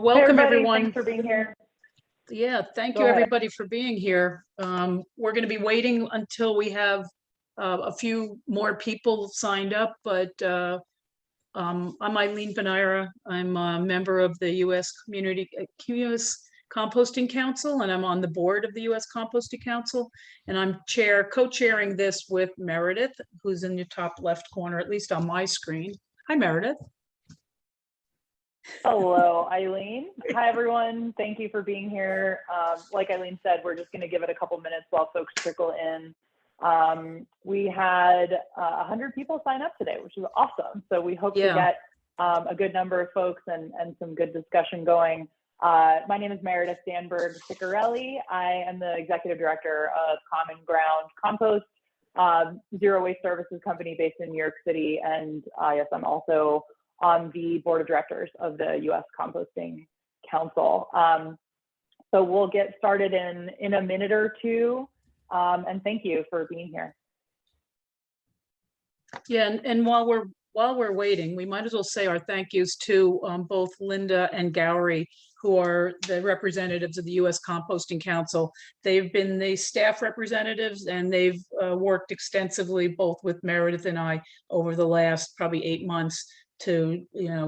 Well, welcome everyone. Thanks for being here. Yeah, thank you everybody for being here. We're going to be waiting until we have a few more people signed up, but I'm Eileen Benaira. I'm a member of the U.S. Composting Council, and I'm on the board of the U.S. Composting Council, and I'm co-chairing this with Meredith, who's in the top left corner, at least on my screen. Hi, Meredith. Hello, Eileen. Hi, everyone. Thank you for being here. Like Eileen said, we're just going to give it a couple minutes while folks trickle in. We had 100 people sign up today, which is awesome. So we hope to get a good number of folks and some good discussion going. My name is Meredith Danberg Ciccarelli. I am the executive director of Common Ground Compost, zero waste services company based in New York City. And yes, I'm also on the board of directors of the U.S. Composting Council. So we'll get started in a minute or two. And thank you for being here. Yeah, and while we're waiting, we might as well say our thank yous to both Linda and Gowrie, who are the representatives of the U.S. Composting Council. They've been the staff representatives, and they've worked extensively both with Meredith and I over the last probably 8 months to,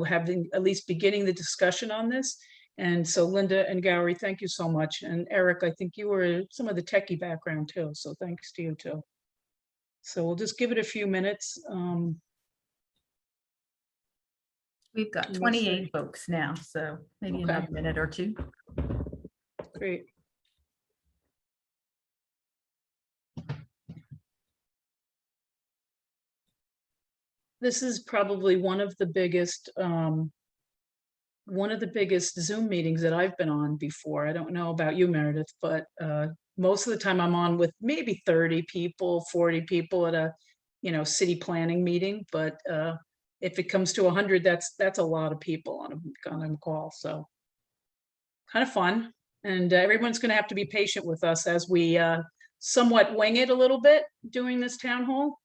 having at least beginning the discussion on this. And so Linda and Gowrie, thank you so much. And Eric, I think you were some of the techie background too, so thanks to you too. So we'll just give it a few minutes. We've got 28 folks now, so maybe another minute or two. Great. This is probably one of the biggest Zoom meetings that I've been on before. I don't know about you, Meredith, but most of the time I'm on with maybe 30 people, 40 people at a, city planning meeting. But if it comes to 100, that's a lot of people on a call. So kind of fun. And everyone's going to have to be patient with us as we somewhat wing it a little bit doing this town hall.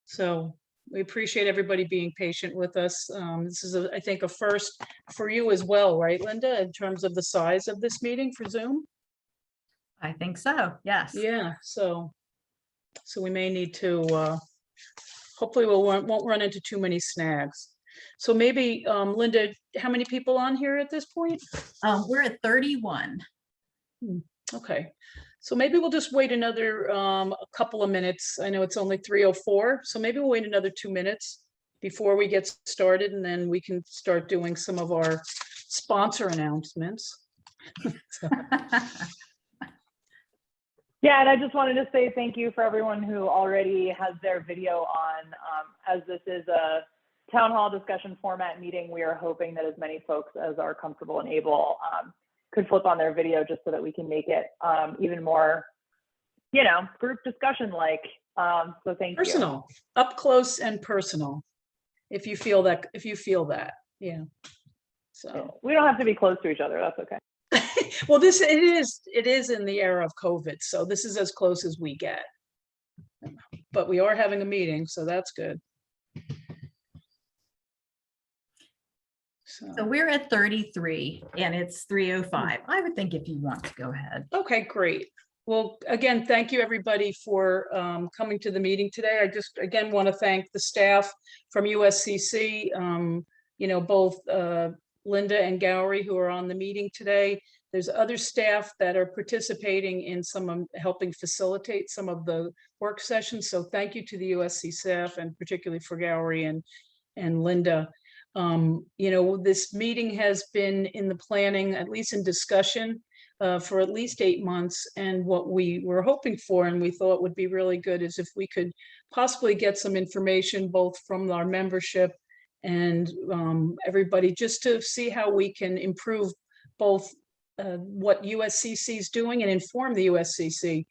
So we appreciate everybody being patient with us. This is, I think, a first for you as well, right, Linda, in terms of the size of this meeting for Zoom? I think so, yes. Yeah, so we may need to, hopefully we won't run into too many snags. So maybe, Linda, how many people on here at this point? We're at 31. Okay. So maybe we'll just wait another a couple of minutes. I know it's only 3:04, so maybe we'll wait another 2 minutes before we get started, and then we can start doing some of our sponsor announcements. Yeah, and I just wanted to say thank you for everyone who already has their video on. As this is a town hall discussion format meeting, we are hoping that as many folks as are comfortable and able could flip on their video just so that we can make it even more, group discussion like. So thank you. Personal, up close and personal. If you feel that, yeah. So we don't have to be close to each other. That's okay. Well, it is in the era of COVID, so this is as close as we get. But we are having a meeting, so that's good. So we're at 33 and it's 3:05. I would think if you want to go ahead. Okay, great. Well, again, thank you everybody for coming to the meeting today. I just again want to thank the staff from USCC, both Linda and Gowrie who are on the meeting today. There's other staff that are participating in helping facilitate some of the work sessions. So thank you to the USC staff, and particularly for Gowrie and Linda. This meeting has been in the planning, at least in discussion, for at least 8 months. And what we were hoping for, and we thought would be really good, is if we could possibly get some information both from our membership and everybody, just to see how we can improve both what USCC is doing and inform the USCC,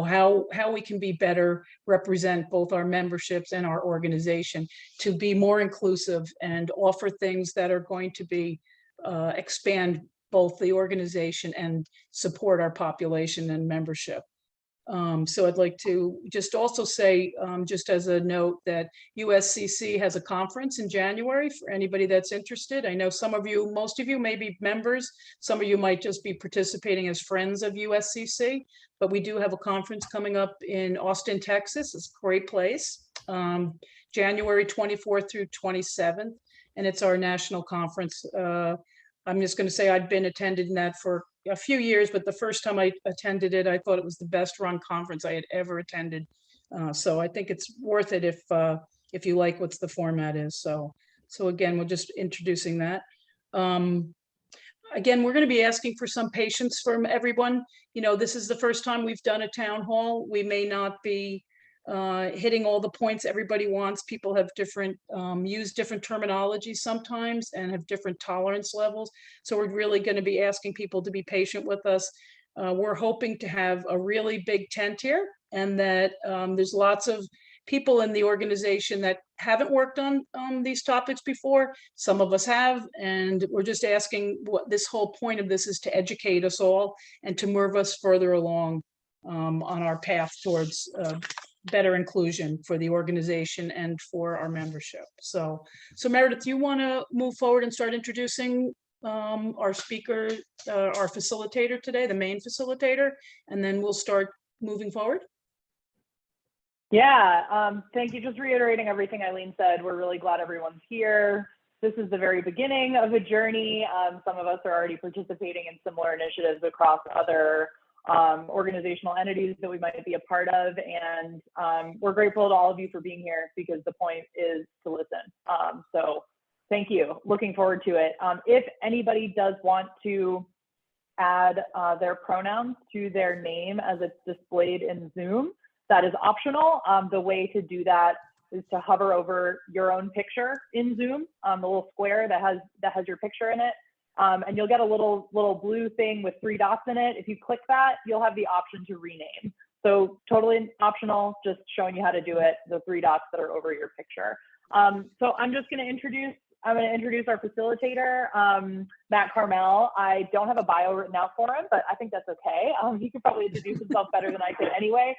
how we can be better represent both our memberships and our organization to be more inclusive and offer things that are going to be expand both the organization and support our population and membership. So I'd like to just also say, just as a note, that USCC has a conference in January for anybody that's interested. I know some of you, most of you may be members, some of you might just be participating as friends of USCC, but we do have a conference coming up in Austin, Texas. It's a great place, January 24th through 27th, and it's our national conference. I'm just going to say I've been attending that for a few years, but the first time I attended it, I thought it was the best run conference I had ever attended. So I think it's worth it if you like what the format is. So again, we're just introducing that. Again, we're going to be asking for some patience from everyone. You know, this is the first time we've done a town hall. We may not be hitting all the points everybody wants. People have different, use different terminology sometimes and have different tolerance levels. So we're really going to be asking people to be patient with us. We're hoping to have a really big tent here, and that there's lots of people in the organization that haven't worked on these topics before. Some of us have, and we're just asking, what this whole point of this is to educate us all and to move us further along on our path towards better inclusion for the organization and for our membership. So Meredith, you want to move forward and start introducing our speaker, our facilitator today, the main facilitator, and then we'll start moving forward. Yeah, thank you. Just reiterating everything Eileen said, we're really glad everyone's here. This is the very beginning of a journey. Some of us are already participating in similar initiatives across other organizational entities that we might be a part of, and we're grateful to all of you for being here, because the point is to listen. So thank you. Looking forward to it. If anybody does want to add their pronouns to their name as it's displayed in Zoom, that is optional. The way to do that is to hover over your own picture in Zoom, the little square that has your picture in it. And you'll get a little blue thing with 3 dots in it. If you click that, you'll have the option to rename. So totally optional, just showing you how to do it, the 3 dots that are over your picture. So I'm going to introduce our facilitator, Matt Carmel. I don't have a bio written out for him, but I think that's okay. He could probably introduce himself better than I could anyway.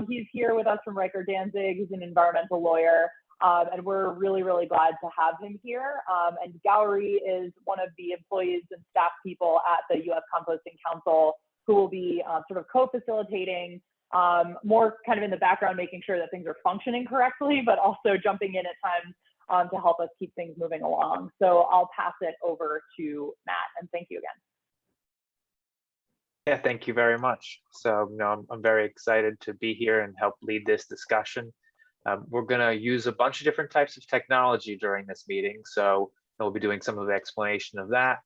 He's here with us from Riker Danzig. He's an environmental lawyer. And we're really, really glad to have him here. And Gowrie is one of the employees and staff people at the U.S. Composting Council, who will be sort of co-facilitating, more kind of in the background, making sure that things are functioning correctly, but also jumping in at times to help us keep things moving along. So I'll pass it over to Matt, and thank you again. Yeah, thank you very much. So, I'm very excited to be here and help lead this discussion. We're going to use a bunch of different types of technology during this meeting, so we'll be doing some of the explanation of that.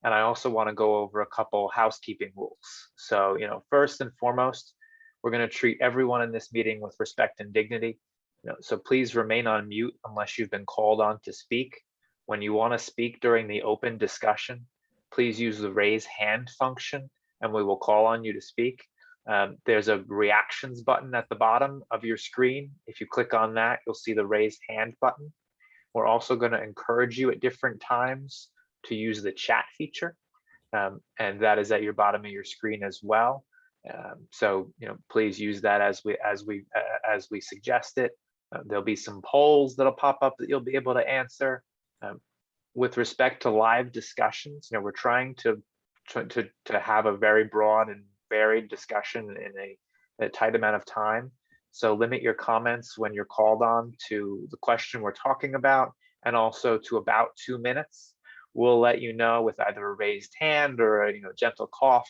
And I also want to go over a couple housekeeping rules. So, first and foremost, we're going to treat everyone in this meeting with respect and dignity. So please remain on mute unless you've been called on to speak. When you want to speak during the open discussion, please use the raise hand function, and we will call on you to speak. There's a reactions button at the bottom of your screen. If you click on that, you'll see the raise hand button. We're also going to encourage you at different times to use the chat feature, and that is at your bottom of your screen as well. So please use that as we suggest it. There'll be some polls that'll pop up that you'll be able to answer. With respect to live discussions, we're trying to have a very broad and varied discussion in a tight amount of time. So limit your comments when you're called on to the question we're talking about, and also to about 2 minutes. We'll let you know with either a raised hand or a gentle cough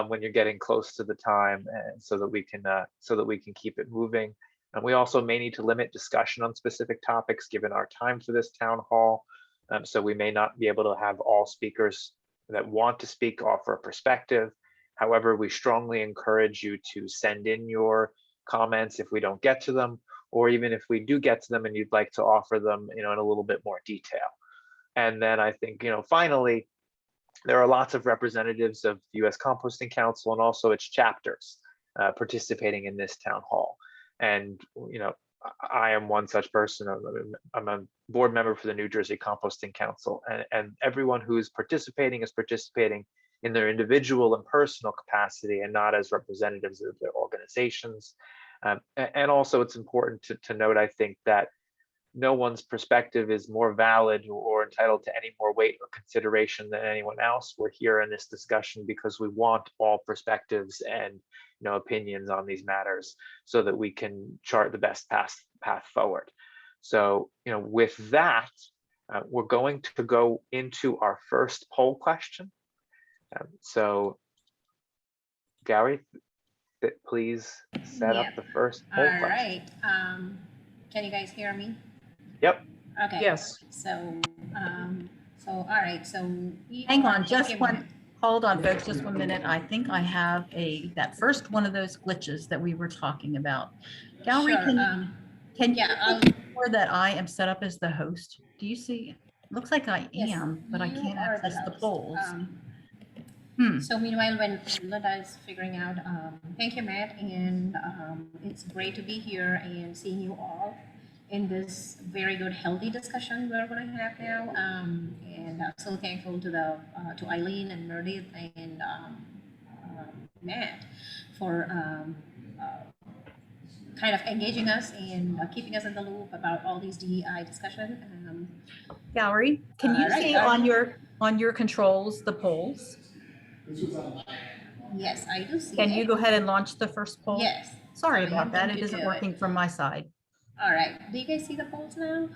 when you're getting close to the time, and so that we can keep it moving. And we also may need to limit discussion on specific topics given our time for this town hall. So we may not be able to have all speakers that want to speak offer a perspective. However, we strongly encourage you to send in your comments if we don't get to them, or even if we do get to them and you'd like to offer them in a little bit more detail. And then I think, finally, there are lots of representatives of the U.S. Composting Council and also its chapters participating in this town hall. And, I am one such person. I'm a board member for the New Jersey Composting Council, and everyone who's participating is participating in their individual and personal capacity and not as representatives of their organizations. And also it's important to note, I think, that no one's perspective is more valid or entitled to any more weight or consideration than anyone else. We're here in this discussion because we want all perspectives and opinions on these matters so that we can chart the best path forward. So with that, we're going to go into our first poll question. So Gary, please set up the first poll question. All right. Can you guys hear me? Yep. Okay. Yes. So, all right. So Hang on, hold on, folks, just 1 minute. I think I have that first one of those glitches that we were talking about. Gallery, sure, can you yeah, make sure that I am set up as the host? Do you see? Looks like I yes, am, but I you can't are access the host. polls. So meanwhile, when Linda is figuring out, thank you, Matt, and it's great to be here and seeing you all in this very good, healthy discussion we're going to have now. And I'm so thankful to Eileen and Meredith and Matt for kind of engaging us and keeping us in the loop about all these DEI discussion. Gallery, can you see on your controls the polls? Yes, I do see Can it. you go ahead and launch the first poll? Yes. Sorry I am about that. going It to isn't do working from my side. All right. Do you guys see the polls now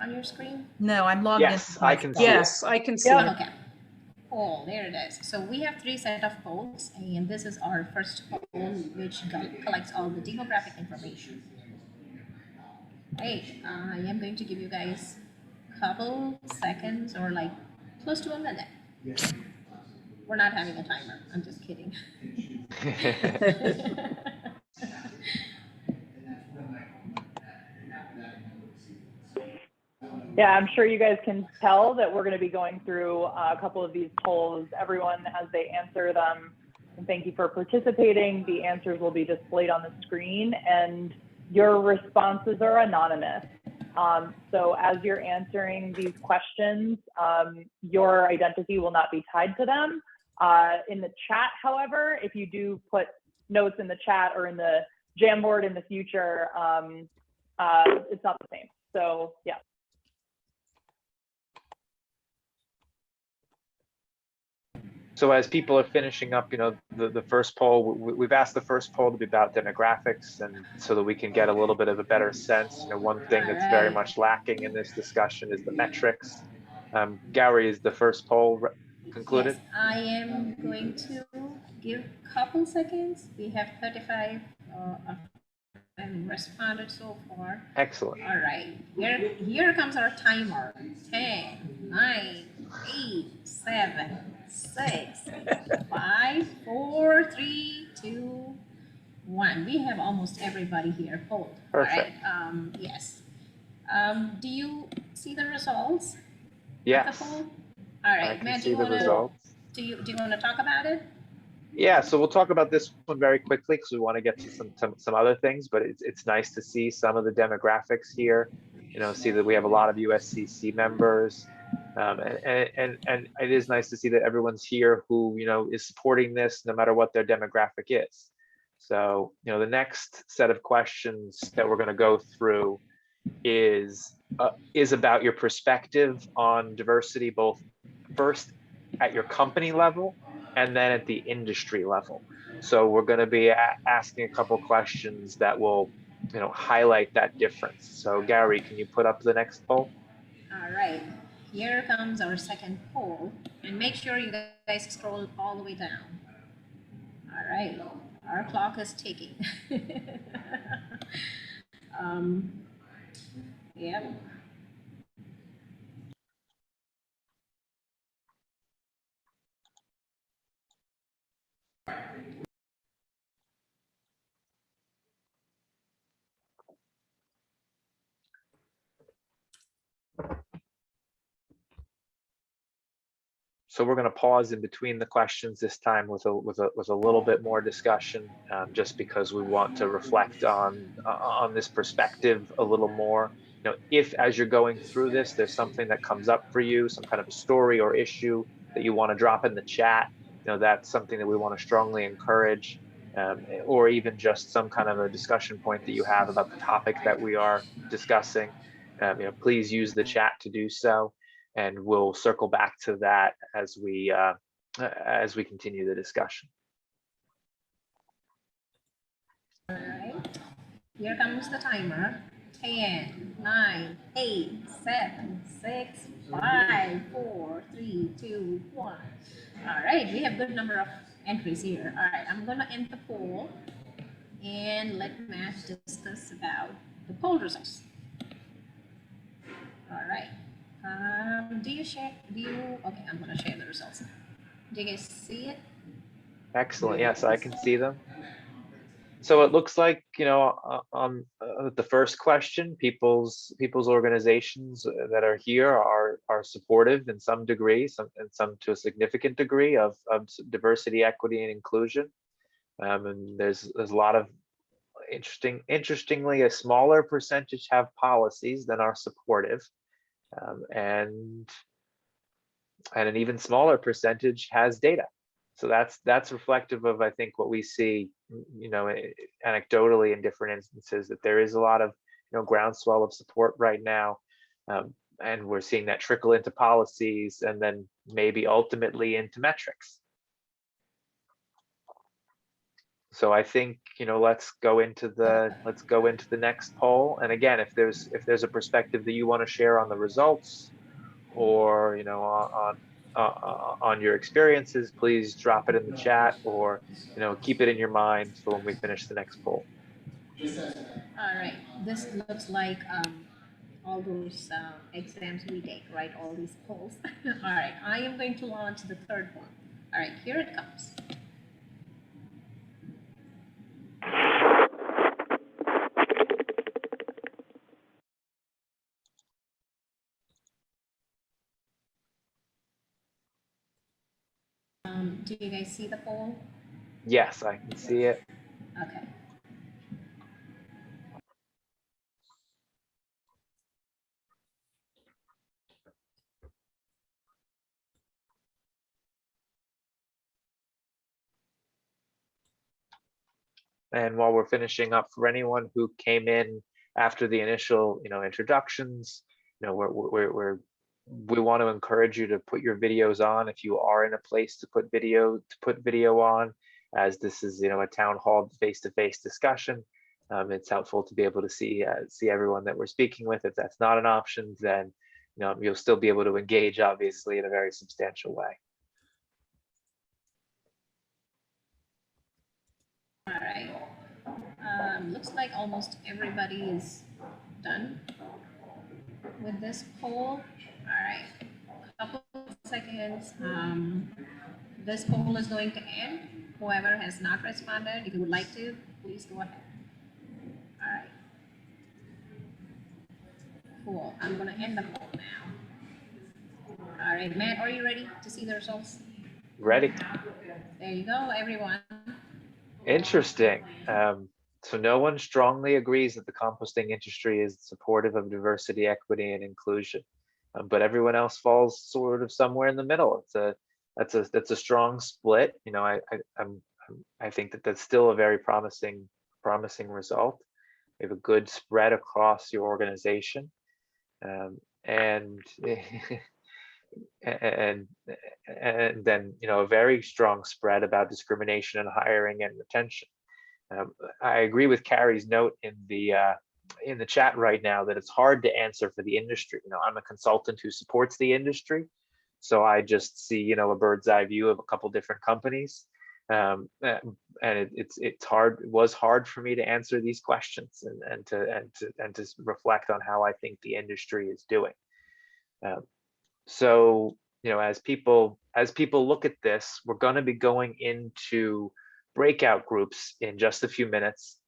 on your screen? No, I'm logged in. Yes, I can see it. Yes, I can see it. Okay. Poll, there it is. So we have 3 sets of polls, and this is our first poll, which collects all the demographic information. Hey, I am going to give you guys a couple seconds or like close to a minute. We're not having a timer. I'm just kidding. Yeah, I'm sure you guys can tell that we're going to be going through a couple of these polls. Everyone, as they answer them, and thank you for participating. The answers will be displayed on the screen, and your responses are anonymous. So as you're answering these questions, your identity will not be tied to them. In the chat, however, if you do put notes in the chat or in the Jamboard in the future, it's not the same. So yeah. So as people are finishing up, the first poll, we've asked the first poll to be about demographics, and so that we can get a little bit of a better sense. One thing that's very much lacking in this discussion is the metrics. Gary, is the first poll concluded? Yes, I am going to give a couple seconds. We have 35 responded so far. Excellent. All right, here comes our timer. 10, 9, 8, 7, 6, 5, 4, 3, 2, 1. We have almost everybody here polled. Perfect. All right. Yes. Do you see the results? Yes. Of the poll? All right, Matt, do you want to talk about it? Yeah, so we'll talk about this one very quickly because we want to get to some other things, but it's nice to see some of the demographics here. See that we have a lot of USCC members, and it is nice to see that everyone's here who is supporting this no matter what their demographic is. So the next set of questions that we're going to go through is about your perspective on diversity, both first at your company level and then at the industry level. So we're going to be asking a couple questions that will, highlight that difference. So Gary, can you put up the next poll? All right, here comes our second poll, and make sure you guys scroll all the way down. All right, our clock is ticking. Yep. So we're going to pause in between the questions this time with a little bit more discussion, just because we want to reflect on this perspective a little more. If as you're going through this, there's something that comes up for you, some kind of a story or issue that you want to drop in the chat, that's something that we want to strongly encourage, or even just some kind of a discussion point that you have about the topic that we are discussing. Please use the chat to do so, and we'll circle back to that as we continue the discussion. All right, here comes the timer. 10, 9, 8, 7, 6, 5, 4, 3, 2, 1. All right, we have a good number of entries here. All right, I'm gonna end the poll and let Matt discuss about the poll results. All right. Okay, I'm gonna share the results. Do you guys see it? Excellent. Yes, I can see them. So it looks like, on the first question, people's organizations that are here are supportive in some degree, and some to a significant degree of diversity, equity, and inclusion. And there's a lot of interestingly, a smaller percentage have policies than are supportive, and an even smaller percentage has data. So that's reflective of, I think, what we see, anecdotally in different instances, that there is a lot of, groundswell of support right now. And we're seeing that trickle into policies and then maybe ultimately into metrics. So I think, let's go into the next poll. And again, if there's a perspective that you want to share on the results, or on your experiences, please drop it in the chat, or keep it in your mind for when we finish the next poll. All right, this looks like all those exams we take, right? All these polls. All right, I am going to launch the third one. All right, here it comes. Do you guys see the poll? Yes, I can see it. Okay. And while we're finishing up, for anyone who came in after the initial, introductions, we want to encourage you to put your videos on if you are in a place to put video on, as this is, a town hall face-to-face discussion. It's helpful to be able to see everyone that we're speaking with. If that's not an option, then you'll still be able to engage, obviously, in a very substantial way. All right. Looks like almost everybody is done with this poll. All right. A couple of seconds. This poll is going to end. Whoever has not responded, if you would like to, please go ahead. All right. Cool. I'm going to end the poll now. All right, Matt, are you ready to see the results? Ready. There you go, everyone. Interesting. So no one strongly agrees that the composting industry is supportive of diversity, equity, and inclusion, but everyone else falls sort of somewhere in the middle. That's a strong split. I think that's still a very promising result. We have a good spread across your organization, and and then a very strong spread about discrimination in hiring and retention. I agree with Carrie's note in the chat right now that it's hard to answer for the industry. I'm a consultant who supports the industry, so I just see a bird's eye view of a couple different companies, and it's hard. It was hard for me to answer these questions and to reflect on how I think the industry is doing. So as people look at this, we're going to be going into breakout groups in just a few minutes.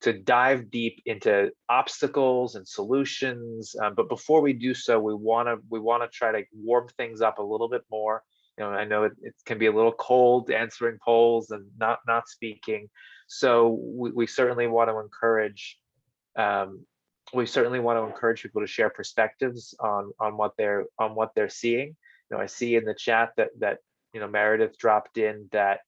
To dive deep into obstacles and solutions. But before we do so, we want to try to warm things up a little bit more. I know it can be a little cold answering polls and not speaking. So we certainly want to encourage we certainly want to encourage people to share perspectives on what they're seeing. I see in the chat that Meredith dropped in that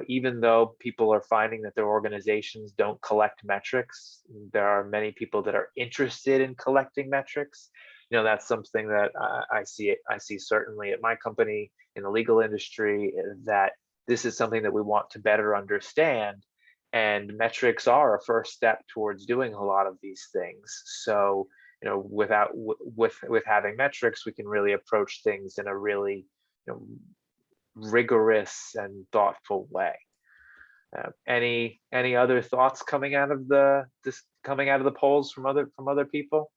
even though people are finding that their organizations don't collect metrics, there are many people that are interested in collecting metrics. That's something that I see certainly at my company in the legal industry, that this is something that we want to better understand. And metrics are a first step towards doing a lot of these things. So, with having metrics, we can really approach things in a really rigorous and thoughtful way. Any other thoughts coming out of the polls from other people?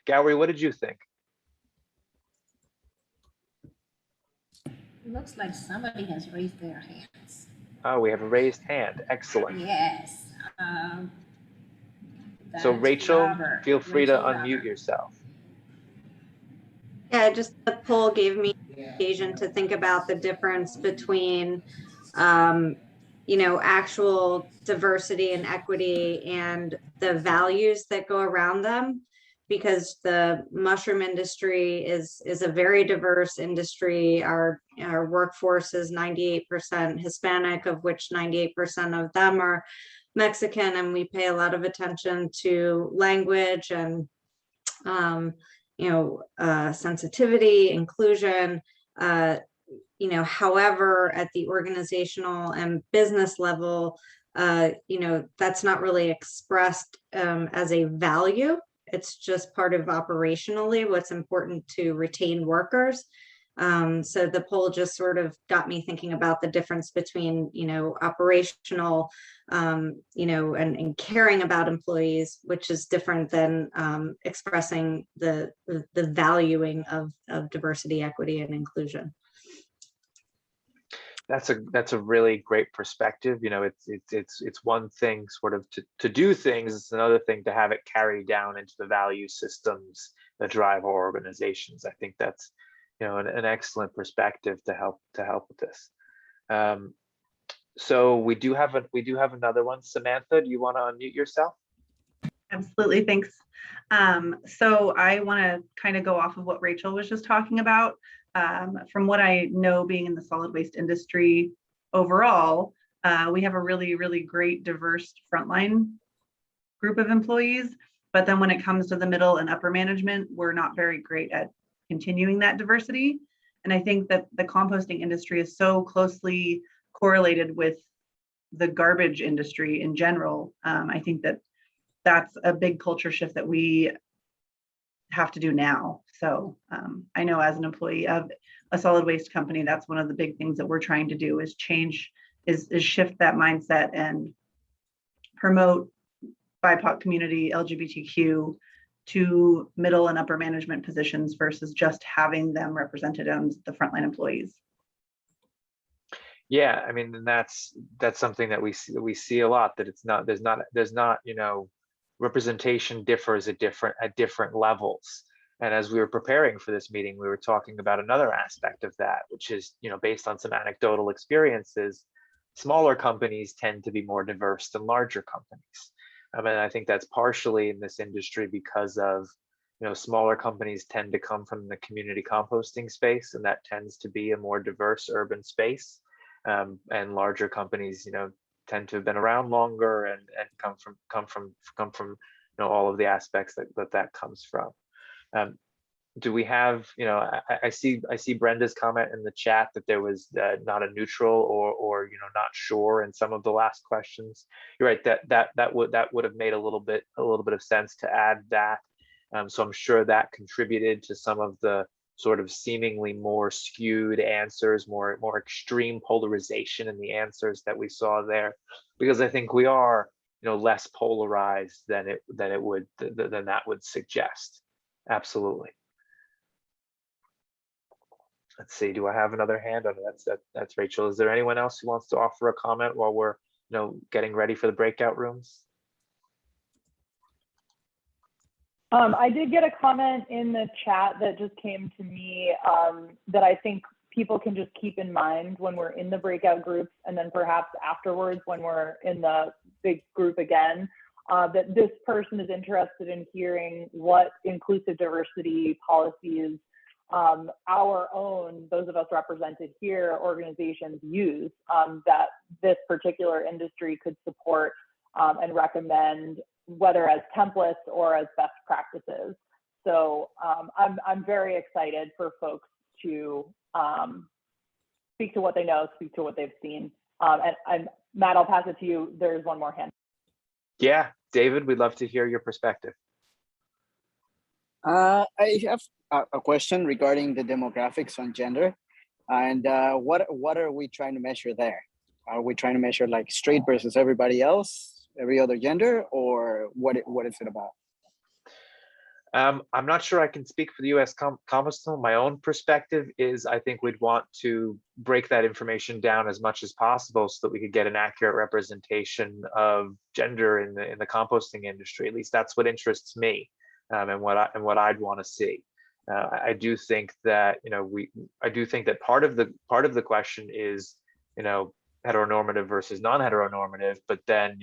Gowrie, what did you think? Looks like somebody has raised their hands. Oh, we have a raised hand. Excellent. Yes. So That's Rachel, Robert. feel free Rachel to unmute Robert. yourself. Yeah, just the poll gave me occasion to think about the difference between, actual diversity and equity and the values that go around them, because the mushroom industry is a very diverse industry. Our workforce is 98% Hispanic, of which 98% of them are Mexican, and we pay a lot of attention to language and sensitivity, inclusion, however, at the organizational and business level, that's not really expressed as a value. It's just part of operationally what's important to retain workers. So the poll just sort of got me thinking about the difference between, operational, and caring about employees, which is different than expressing the valuing of diversity, equity, and inclusion. That's a really great perspective. It's one thing sort of to do things. It's another thing to have it carry down into the value systems that drive our organizations. I think that's an excellent perspective to help with this. So we do have another one. Samantha, do you want to unmute yourself? Absolutely, thanks. So I want to kind of go off of what Rachel was just talking about. From what I know, being in the solid waste industry overall, we have a really, really great diverse frontline group of employees. But then when it comes to the middle and upper management, we're not very great at continuing that diversity. And I think that the composting industry is so closely correlated with the garbage industry in general. I think that that's a big culture shift that we have to do now. So I know as an employee of a solid waste company, that's one of the big things that we're trying to do is shift that mindset and promote BIPOC community, LGBTQ to middle and upper management positions versus just having them represented as the frontline employees. Yeah, I mean, that's something that we see a lot, that there's not representation differs at different levels. And as we were preparing for this meeting, we were talking about another aspect of that, which is, based on some anecdotal experiences, smaller companies tend to be more diverse than larger companies. I mean, I think that's partially in this industry because of, smaller companies tend to come from the community composting space, and that tends to be a more diverse urban space. And larger companies, tend to have been around longer and come from all of the aspects that comes from. Do we have, I see Brenda's comment in the chat that there was not a neutral or not sure in some of the last questions. You're right, that would have made a little bit of sense to add that. So I'm sure that contributed to some of the sort of seemingly more skewed answers, more extreme polarization in the answers that we saw there, because I think we are less polarized than that would suggest. Absolutely. Let's see, do I have another hand? That's Rachel. Is there anyone else who wants to offer a comment while we're getting ready for the breakout rooms? I did get a comment in the chat that just came to me that I think people can just keep in mind when we're in the breakout groups, and then perhaps afterwards when we're in the big group again, that this person is interested in hearing what inclusive diversity policies our own, those of us represented here, organizations use that this particular industry could support and recommend, whether as templates or as best practices. So I'm very excited for folks to speak to what they know, speak to what they've seen. And Matt, I'll pass it to you. There's one more hand. Yeah, David, we'd love to hear your perspective. I have a question regarding the demographics on gender, and what are we trying to measure there? Are we trying to measure like straight versus everybody else, every other gender, or what is it about? I'm not sure I can speak for the U.S. Council. My own perspective is I think we'd want to break that information down as much as possible so that we could get an accurate representation of gender in the composting industry. At least that's what interests me, and what I'd want to see. I do think that part of the question is heteronormative versus non-heteronormative, but then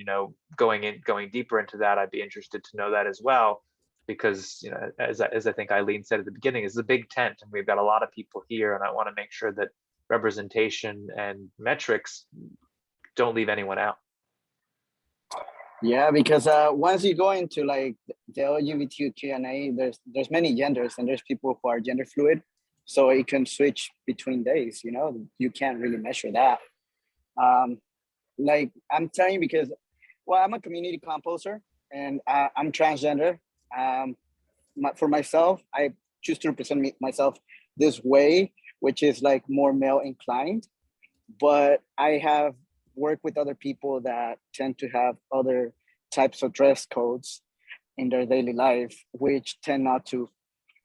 going deeper into that, I'd be interested to know that as well. Because as I think Eileen said at the beginning, it's a big tent and we've got a lot of people here, and I want to make sure that representation and metrics don't leave anyone out. Yeah, because once you go into like the LGBTQIA, there's many genders and there's people who are gender fluid, so it can switch between days. You can't really measure that. Like I'm telling you, because I'm a community composer and I'm transgender. For myself, I choose to represent myself this way, which is like more male inclined, but I have worked with other people that tend to have other types of dress codes in their daily life, which tend not to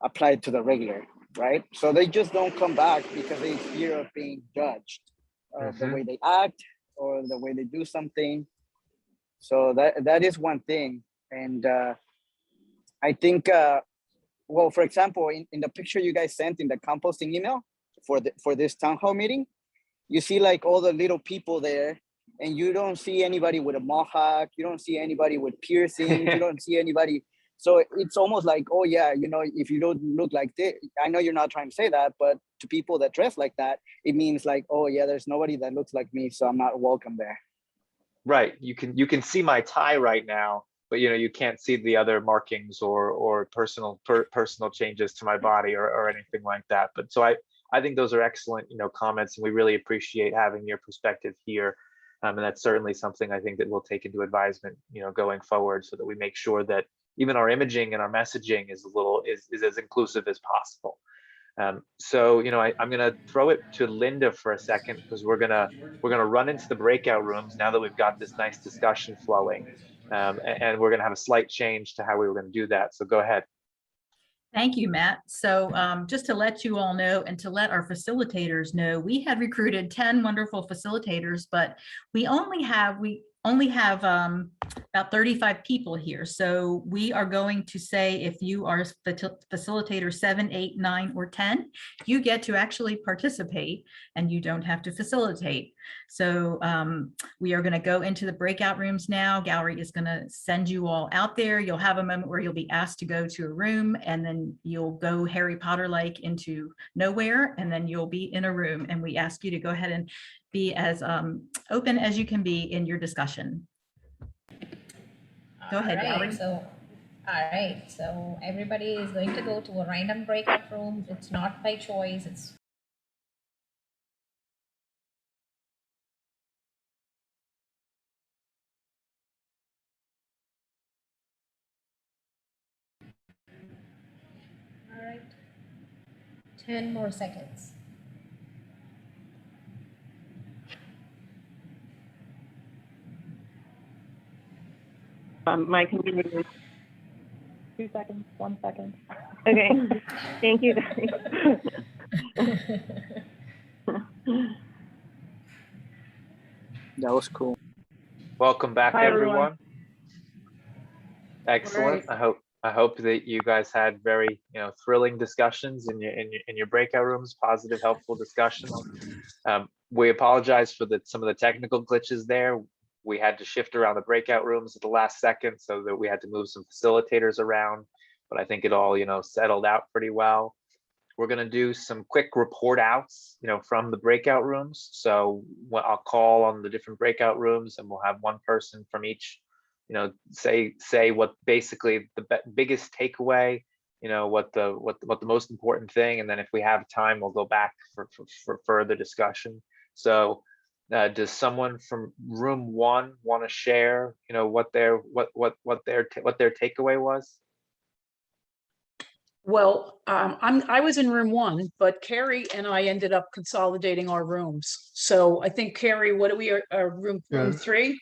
apply to the regular, right? So they just don't come back because they fear of being judged, the way they act or the way they do something. So that is one thing. And I think, for example, in the picture you guys sent in the composting email for this town hall meeting, you see like all the little people there, and you don't see anybody with a mohawk, you don't see anybody with piercings, you don't see anybody. So it's almost like, oh yeah, if you don't look like this, I know you're not trying to say that, but to people that dress like that, it means like, oh yeah, there's nobody that looks like me, so I'm not welcome there. Right, you can see my tie right now, but you can't see the other markings or personal changes to my body or anything like that. But so I think those are excellent comments, and we really appreciate having your perspective here. And that's certainly something I think that we'll take into advisement going forward, so that we make sure that even our imaging and our messaging is as inclusive as possible. So I'm gonna throw it to Linda for a second, because we're gonna run into the breakout rooms now that we've got this nice discussion flowing. And we're going to have a slight change to how we were going to do that. So go ahead. Thank you, Matt. So just to let you all know, and to let our facilitators know, we had recruited 10 wonderful facilitators, but we only have about 35 people here. So we are going to say, if you are facilitator 7, 8, 9, or 10, you get to actually participate and you don't have to facilitate. So we are going to go into the breakout rooms now. Gallery is going to send you all out there. You'll have a moment where you'll be asked to go to a room, and then you'll go Harry Potter-like into nowhere, and then you'll be in a room, and we ask you to go ahead and be as open as you can be in your discussion. Go ahead, Gallery. All right, so everybody is going to go to a random breakout room. It's not by choice, it's all right. 10 more seconds. My computer. 2 seconds, 1 second. Okay, thank you guys. That was cool. Welcome back, Hi, everyone. Excellent. Right. I hope that you guys had very thrilling discussions in your breakout rooms, positive, helpful discussions. We apologize for some of the technical glitches there. we had to shift around the breakout rooms at the last second, so that we had to move some facilitators around, but I think it all, settled out pretty well. We're going to do some quick report outs, from the breakout rooms. So I'll call on the different breakout rooms, and we'll have one person from each, say what basically the biggest takeaway, what the most important thing, and then if we have time, we'll go back for further discussion. So does someone from room 1 want to share, what their takeaway was? Well, I was in room 1, but Carrie and I ended up consolidating our rooms. So I think Carrie, what are we, room 3?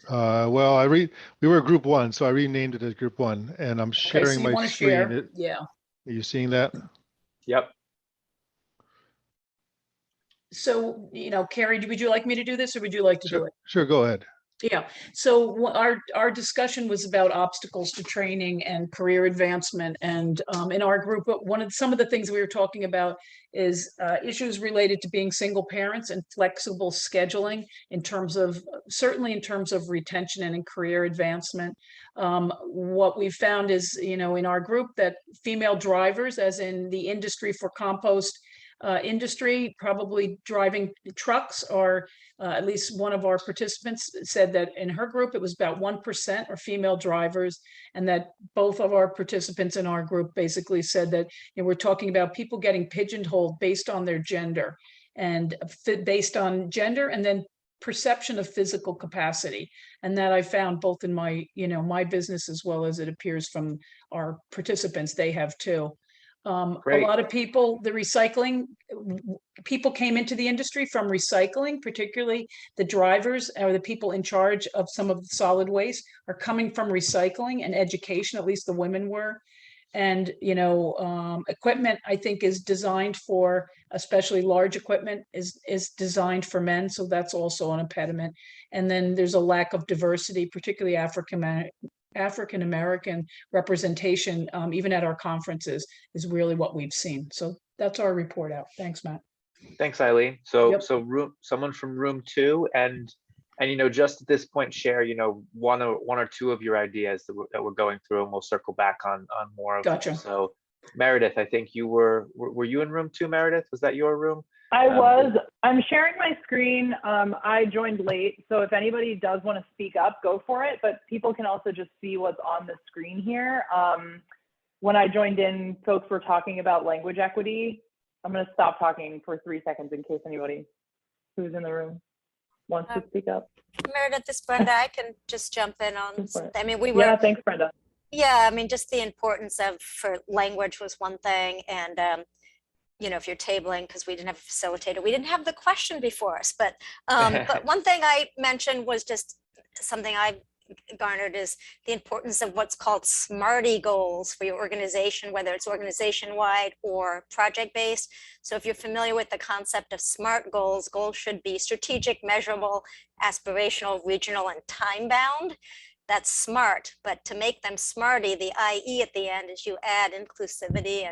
Well, we were group 1, so I renamed it as group 1, and I'm Okay, so sharing you my want to screen. share? Yeah. Are you seeing that? Yep. So, Carrie, would you like me to do this, or would you like to do it? Sure, go ahead. Yeah, so our discussion was about obstacles to training and career advancement. And in our group, some of the things we were talking about is issues related to being single parents and flexible scheduling certainly in terms of retention and in career advancement. What we found is, in our group, that female drivers, as in the industry for compost industry, probably driving trucks, are at least one of our participants said that in her group it was about 1% are female drivers, and that both of our participants in our group basically said that we're talking about people getting pigeonholed based on their gender, and based on gender and then perception of physical capacity. And that I found both in my my business, as well as it appears from our participants, they have too. A lot of people, people came into the industry from recycling, particularly the drivers or the people in charge of some of the solid waste are coming from recycling and education, at least the women were. And, equipment, I think, is designed for, especially large equipment is designed for men. So that's also an impediment. And then there's a lack of diversity, particularly African-American representation, even at our conferences, is really what we've seen. So that's our report out. Thanks, Matt. Thanks, Eileen. So, Yep. someone from room 2, and just at this point, share, one or two of your ideas that we're going through, and we'll circle back on more of Gotcha. them. So, Meredith, I think you were you in room 2, Meredith? Was that your room? I was. I'm sharing my screen. I joined late, so if anybody does want to speak up, go for it. But people can also just see what's on the screen here. When I joined in, folks were talking about language equity. I'm going to stop talking for 3 seconds in case anybody who's in the room wants to speak up. Meredith, this is Brenda. I can just jump in on. I mean, we were. Yeah, thanks, Brenda. Yeah, I mean, just the importance for language was one thing, and if you're tabling, because we didn't have a facilitator, we didn't have the question before us. But one thing I mentioned was just something I garnered is the importance of what's called SMARTY goals for your organization, whether it's organization-wide or project-based. So if you're familiar with the concept of SMART goals, goals should be strategic, measurable, aspirational, regional, and time-bound. That's SMART, but to make them SMARTY, the IE at the end is you add inclusivity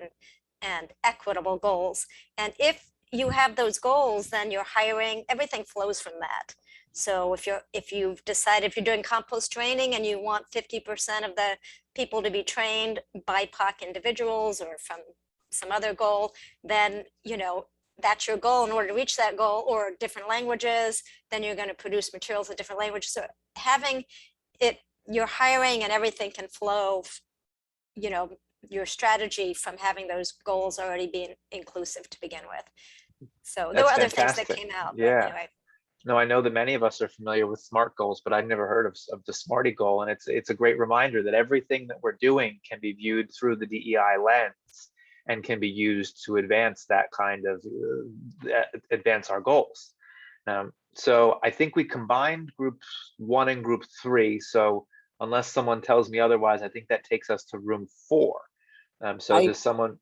and equitable goals. And if you have those goals, then your hiring, everything flows from that. So if you've decided, if you're doing compost training and you want 50% of the people to be trained BIPOC individuals or from some other goal, then that's your goal. In order to reach that goal, or different languages, then you're going to produce materials in different languages. So having it, your hiring and everything can flow, your strategy from having those goals already being inclusive to begin with. So there were other things that came out. Yeah. Anyway. No, I know that many of us are familiar with SMART goals, but I've never heard of the SMARTY goal. And it's a great reminder that everything that we're doing can be viewed through the DEI lens and can be used to advance that kind of, advance our goals. So I think we combined group 1 and group 3. So unless someone tells me otherwise, I think that takes us to room 4. Does someone,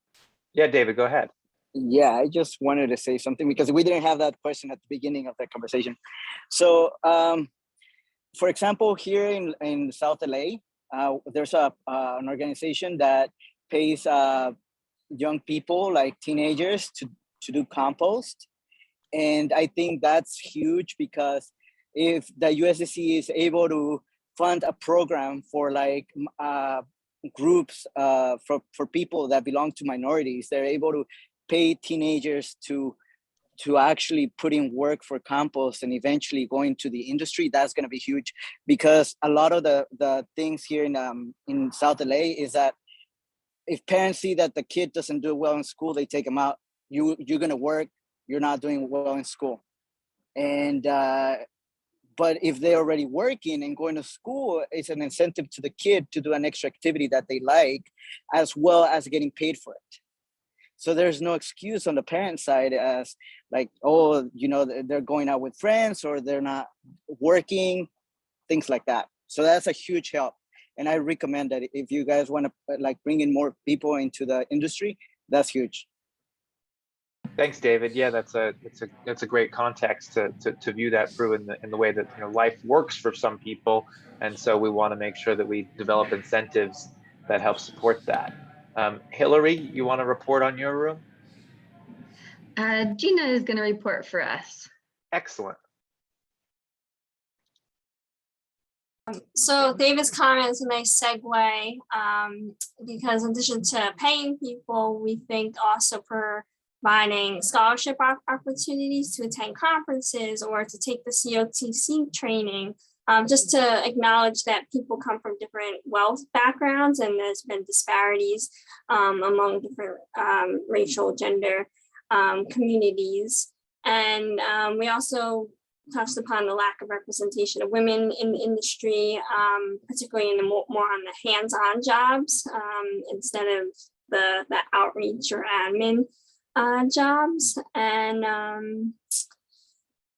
yeah, David, go ahead. Yeah, I just wanted to say something because we didn't have that question at the beginning of the conversation. So, for example, here in South LA, there's an organization that pays young people, like teenagers, to do compost. And I think that's huge because if the USCC is able to fund a program for like groups for people that belong to minorities, they're able to pay teenagers to actually put in work for campus and eventually go into the industry. That's going to be huge, because a lot of the things here in South LA is that if parents see that the kid doesn't do well in school, they take him out. You're going to work, you're not doing well in school. And but if they're already working and going to school, it's an incentive to the kid to do an extra activity that they like, as well as getting paid for it. So there's no excuse on the parent side as like, oh, you know, they're going out with friends or they're not working, things like that. So that's a huge help. And I recommend that if you guys want to like bring in more people into the industry, that's huge. Thanks, David. Yeah, that's a great context to view that through in the way that, you know, life works for some people, and so we want to make sure that we develop incentives that help support that. Hillary, you want to report on your room? Gina is going to report for us. Excellent. So David's comment is a nice segue, because in addition to paying people, we think also providing scholarship opportunities to attend conferences or to take the COTC training, just to acknowledge that people come from different wealth backgrounds and there's been disparities among different racial, gender communities. And we also touched upon the lack of representation of women in the industry, particularly in the more on the hands-on jobs, instead of the outreach or admin jobs. And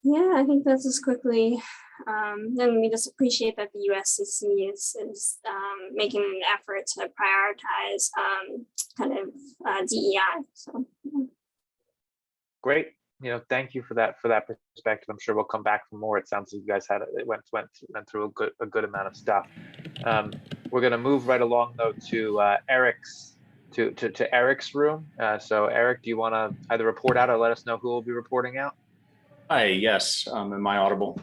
yeah, I think that's just quickly. Then we just appreciate that the USCC is making an effort to prioritize kind of DEI. So yeah. Great. You know, thank you for that perspective. I'm sure we'll come back for more. It sounds like you guys went through a good amount of stuff. We're going to move right along though to Eric's Eric's room. So Eric, do you want to either report out or let us know who will be reporting out? Hi, yes. Am I audible?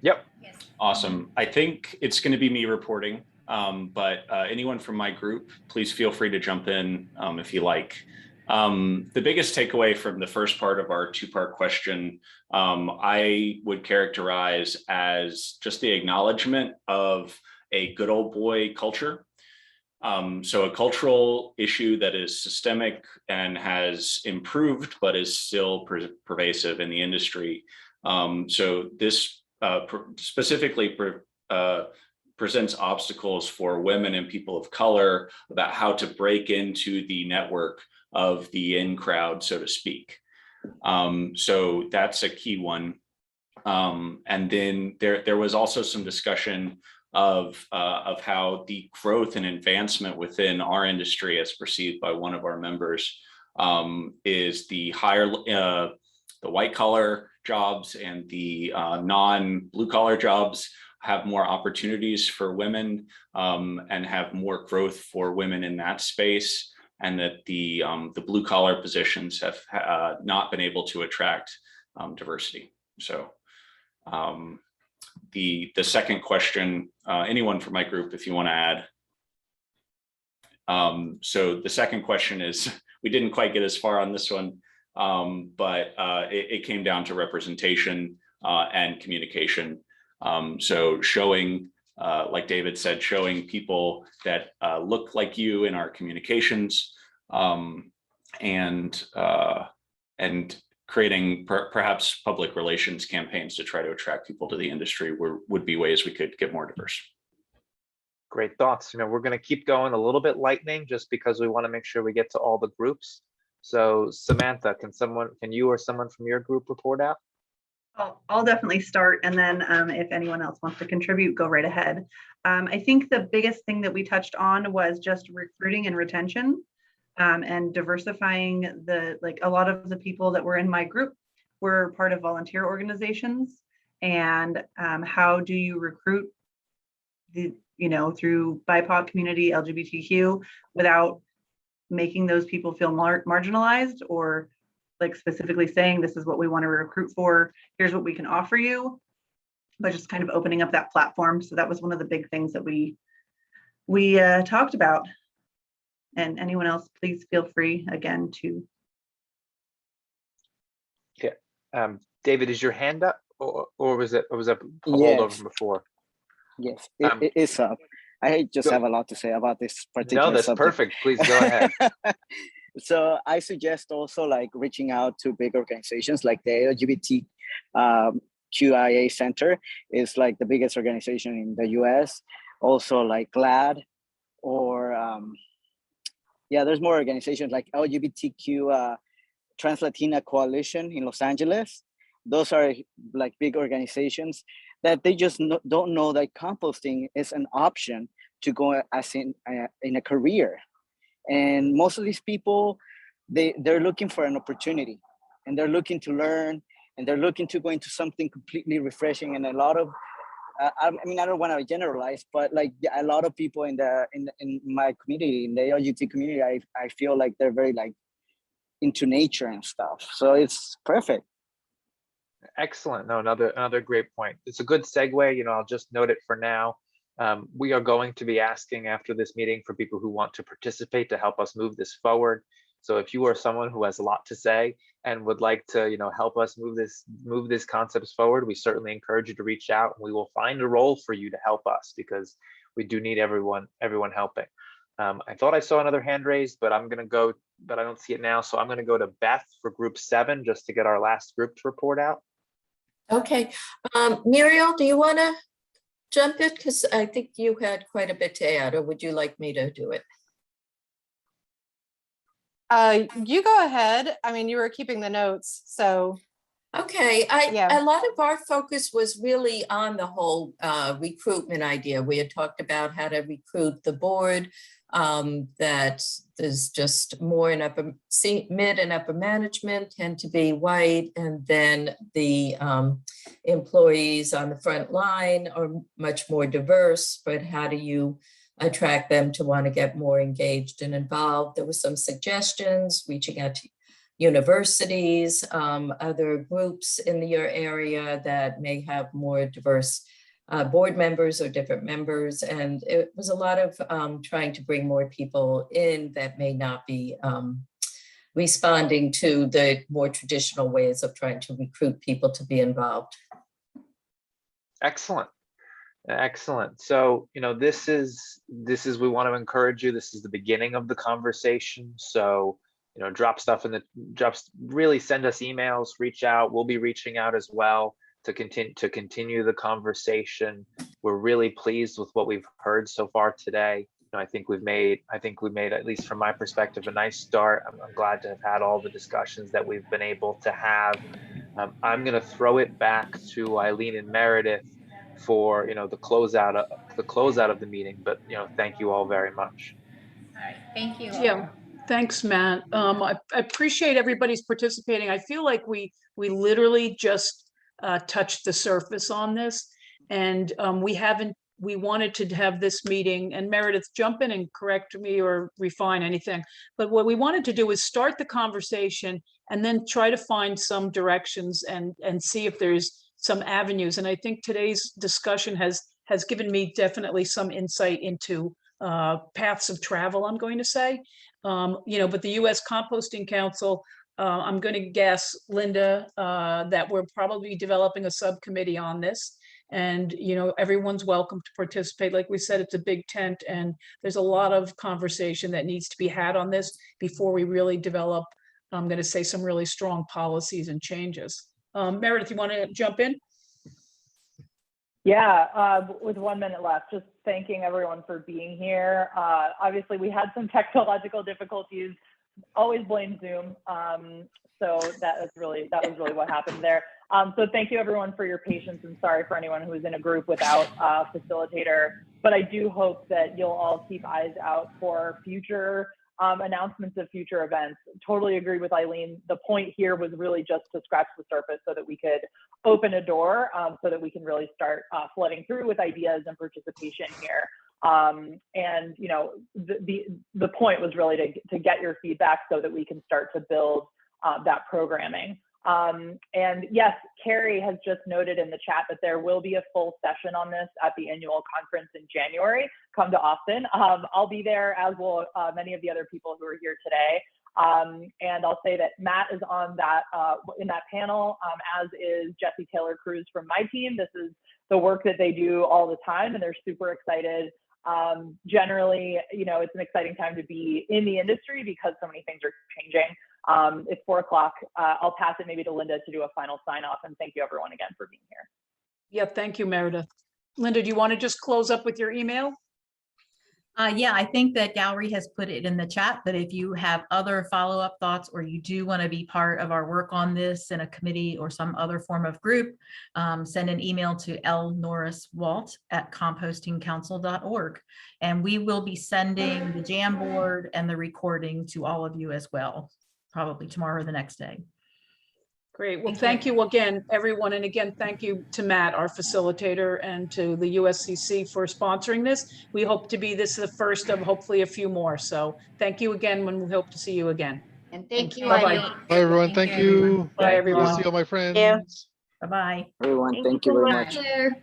Yep. Yes. Awesome. I think it's going to be me reporting, but anyone from my group, please feel free to jump in if you like. The biggest takeaway from the first part of our two-part question, I would characterize as just the acknowledgement of a good old boy culture. So a cultural issue that is systemic and has improved, but is still pervasive in the industry. So this specifically presents obstacles for women and people of color about how to break into the network of the in crowd, so to speak. So that's a key one. And then there was also some discussion of how the growth and advancement within our industry, as perceived by one of our members, is the higher, the white collar jobs and the non-blue collar jobs have more opportunities for women and have more growth for women in that space, and that the blue collar positions have not been able to attract diversity. So the second question, anyone from my group, if you want to add. So the second question is, we didn't quite get as far on this one, but it came down to representation and communication. So showing, like David said, showing people that look like you in our communications, and creating perhaps public relations campaigns to try to attract people to the industry would be ways we could get more diverse. Great thoughts. You know, we're going to keep going a little bit lightning just because we want to make sure we get to all the groups. So Samantha, can you or someone from your group report out? I'll definitely start, and then if anyone else wants to contribute, go right ahead. I think the biggest thing that we touched on was just recruiting and retention, and diversifying a lot of the people that were in my group were part of volunteer organizations, and how do you recruit through BIPOC community, LGBTQ, without making those people feel marginalized, or like specifically saying, this is what we want to recruit for, here's what we can offer you. but just kind of opening up that platform. So that was one of the big things that we talked about. And anyone else, please feel free again to. Yeah. David, is your hand up, or was that a hold Yes. over before? Yes, it is up. I just have a lot to say about this particular No, that's subject. perfect. Please go ahead. So I suggest also like reaching out to big organizations like the LGBT QIA Center is like the biggest organization in the US. Also like GLAD or yeah, there's more organizations like LGBTQ Trans Latina Coalition in Los Angeles. Those are like big organizations that they just don't know that composting is an option to go as in a career. And most of these people, they're looking for an opportunity, and they're looking to learn, and they're looking to go into something completely refreshing. And a lot of, I mean, I don't want to generalize, but like a lot of people in my community, in the LGBT community, I feel like they're very like into nature and stuff. So it's perfect. Excellent. No, another great point. It's a good segue. You know, I'll just note it for now. We are going to be asking after this meeting for people who want to participate to help us move this forward. So if you are someone who has a lot to say and would like to, you know, help us move this concepts forward, we certainly encourage you to reach out, and we will find a role for you to help us, because we do need everyone helping. I thought I saw another hand raised, but I'm gonna go, but I don't see it now. So I'm gonna go to Beth for group 7 just to get our last group's report out. Okay, Muriel, do you want to jump it? Because I think you had quite a bit to add, or would you like me to do it? You go ahead. I mean, you were keeping the notes, so. Okay, Yeah. A lot of our focus was really on the whole recruitment idea. We had talked about how to recruit the board, that there's just more in mid and upper management tend to be white, and then the employees on the front line are much more diverse, but how do you attract them to want to get more engaged and involved? There were some suggestions, reaching out to universities, other groups in your area that may have more diverse board members or different members. And it was a lot of trying to bring more people in that may not be responding to the more traditional ways of trying to recruit people to be involved. Excellent. Excellent. So, you know, this is we want to encourage you. This is the beginning of the conversation. So, you know, really send us emails, reach out. We'll be reaching out as well to continue the conversation. We're really pleased with what we've heard so far today. You know, I think we've made, at least from my perspective, a nice start. I'm glad to have had all the discussions that we've been able to have. I'm going to throw it back to Eileen and Meredith for, you know, the closeout of the meeting. But, you know, thank you all very much. All right, thank you. Yeah, thanks, Matt. I appreciate everybody's participating. I feel like we literally just touched the surface on this, and we wanted to have this meeting, and Meredith, jump in and correct me or refine anything. But what we wanted to do is start the conversation and then try to find some directions and see if there's some avenues. And I think today's discussion has given me definitely some insight into paths of travel, I'm going to say. You know, but the U.S. Composting Council, I'm going to guess, Linda, that we're probably developing a subcommittee on this. And, you know, everyone's welcome to participate. Like we said, it's a big tent, and there's a lot of conversation that needs to be had on this before we really develop, I'm going to say, some really strong policies and changes. Meredith, you want to jump in? Yeah, with 1 minute left, just thanking everyone for being here. Obviously, we had some technological difficulties. Always blame Zoom. So that was really what happened there. So thank you everyone for your patience, and sorry for anyone who was in a group without a facilitator. But I do hope that you'll all keep eyes out for future announcements of future events. Totally agree with Eileen. The point here was really just to scratch the surface so that we could open a door, so that we can really start flooding through with ideas and participation here. And you know, the point was really to get your feedback so that we can start to build that programming. And yes, Carrie has just noted in the chat that there will be a full session on this at the annual conference in January. Come to Austin. I'll be there, as will many of the other people who are here today. And I'll say that Matt is on that in that panel, as is Jesse Taylor Cruz from my team. This is the work that they do all the time, and they're super excited. Generally, you know, it's an exciting time to be in the industry because so many things are changing. It's 4 o'clock. I'll pass it maybe to Linda to do a final sign off, and thank you everyone again for being here. Yeah, thank you, Meredith. Linda, do you want to just close up with your email? Yeah, I think that Gallery has put it in the chat, but if you have other follow-up thoughts, or you do want to be part of our work on this in a committee or some other form of group, send an email to lnorriswalt@compostingcouncil.org. And we will be sending the Jamboard and the recording to all of you as well, probably tomorrow or the next day. Great. Well, thank you again, everyone. And again, thank you to Matt, our facilitator, and to the USCC for sponsoring this. We hope to be the first of hopefully a few more. So thank you again, when we hope to see you again. And thank you. Bye-bye. Bye, everyone. Thank you. Bye, Good to everyone. see all my friends. Bye-bye. Everyone, Thank thank you you so very much. much. Sure.